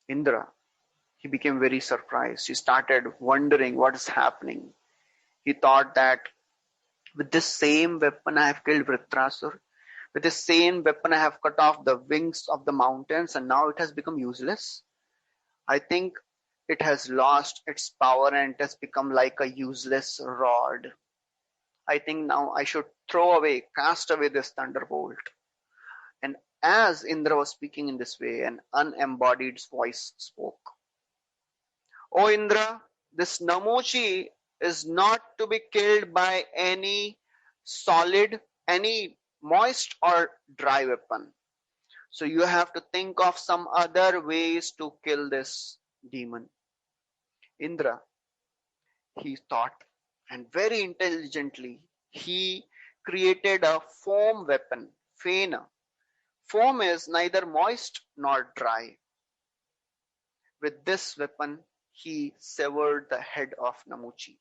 Indra, he became very surprised. He started wondering what is happening. He thought that with this same weapon I have killed Vritrasur. With this same weapon I have cut off the wings of the mountains, and now it has become useless. I think it has lost its power and it has become like a useless rod. I think now I should cast away this thunderbolt. And as Indra was speaking in this way, an unembodied voice spoke. O Indra, this Namuchi is not to be killed by any solid, any moist or dry weapon. So you have to think of some other ways to kill this demon. Indra, he thought, and very intelligently, he created a foam weapon, Fena. Foam is neither moist nor dry. With this weapon, he severed the head of Namuchi.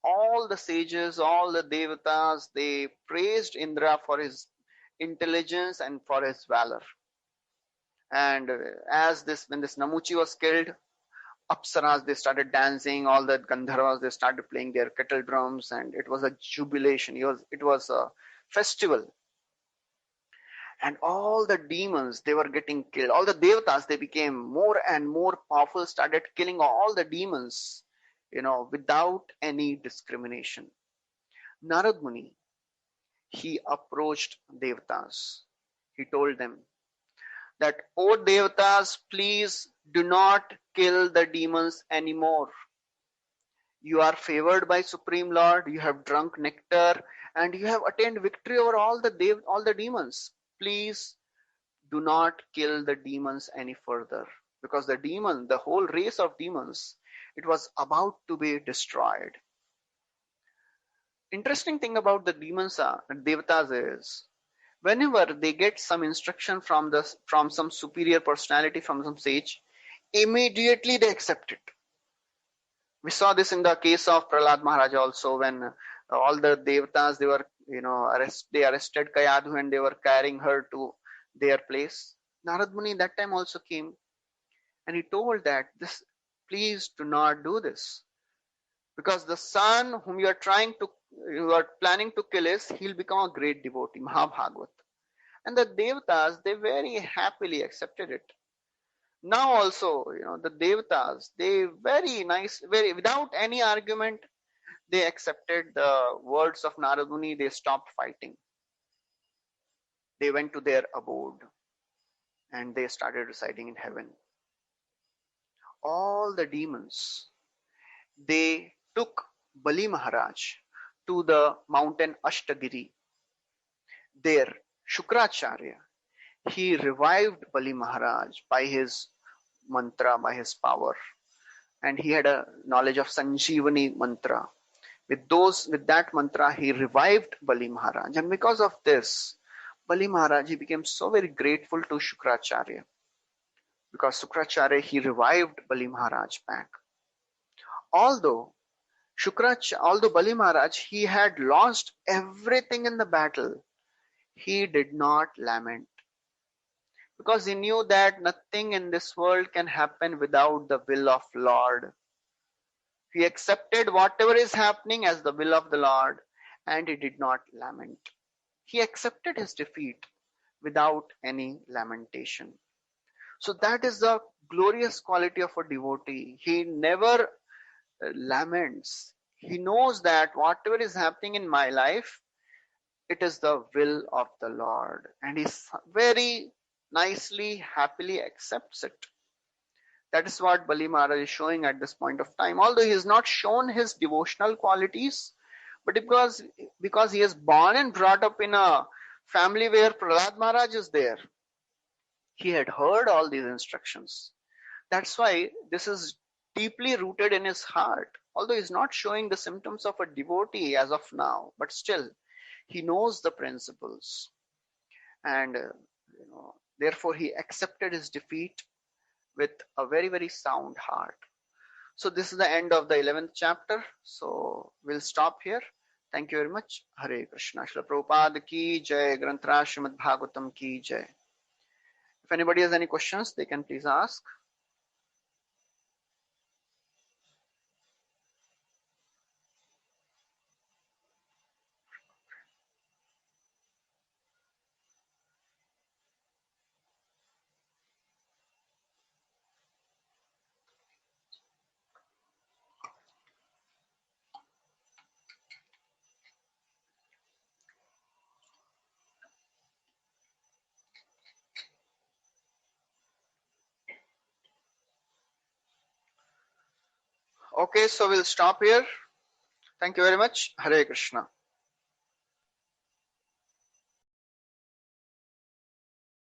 All the sages, all the devatas, they praised Indra for his intelligence and for his valor. And when this Namuchi was killed, Apsaras, they started dancing, all the Gandharvas, they started playing their kettle drums, and it was a jubilation. It was a festival. And all the demons, they were getting killed. All the devatas, they became more and more powerful, started killing all the demons, without any discrimination. Narad Muni, he approached devatas. He told them that, O devatas, please do not kill the demons anymore. You are favored by Supreme Lord, you have drunk nectar, and you have attained victory over all the demons. Please do not kill the demons any further, because the whole race of demons, it was about to be destroyed. Interesting thing about the devatas is, whenever they get some instruction from some superior personality, from some sage, immediately they accept it. We saw this in the case of Prahlad Maharaj also, when all the devatas, they were, they arrested Kayadhu and they were carrying her to their place. Narad Muni that time also came and he told that, please do not do this, because the son whom you are planning to kill he'll become a great devotee, Mahabhagavat. And the devatas, they very happily accepted it. Now also, the devatas, they without any argument, they accepted the words of Narad Muni. They stopped fighting. They went to their abode and they started residing in heaven. All the demons, they took Bali Maharaj to the mountain Ashtagiri. There, Shukracharya, he revived Bali Maharaj by his mantra, by his power. And he had a knowledge of Sanjeevani mantra. With that mantra, he revived Bali Maharaj. And because of this, Bali Maharaj, he became so very grateful to Shukracharya. Because Shukracharya, he revived Bali Maharaj back. Although Bali Maharaj, he had lost everything in the battle, he did not lament. Because he knew that nothing in this world can happen without the will of Lord. He accepted whatever is happening as the will of the Lord, and he did not lament. He accepted his defeat without any lamentation. So that is the glorious quality of a devotee. He never laments. He knows that whatever is happening in my life, it is the will of the Lord. And he very nicely, happily accepts it. That is what Bali Maharaj is showing at this point of time. Although he has not shown his devotional qualities, But because he is born and brought up in a family where Prahlad Maharaj is there, he had heard all these instructions. That's why this is deeply rooted in his heart. Although he's not showing the symptoms of a devotee as of now, but still he knows the principles, and therefore he accepted his defeat with a very, very sound heart. So this is the end of the 11th chapter. So we'll stop here. Thank you very much. Hare Krishna. Srila Prabhupada ki jai. Granthra Srimad Bhagavatam ki jai. If anybody has any questions, they can please ask. Okay, so we'll stop here. Thank you very much. Hare Krishna.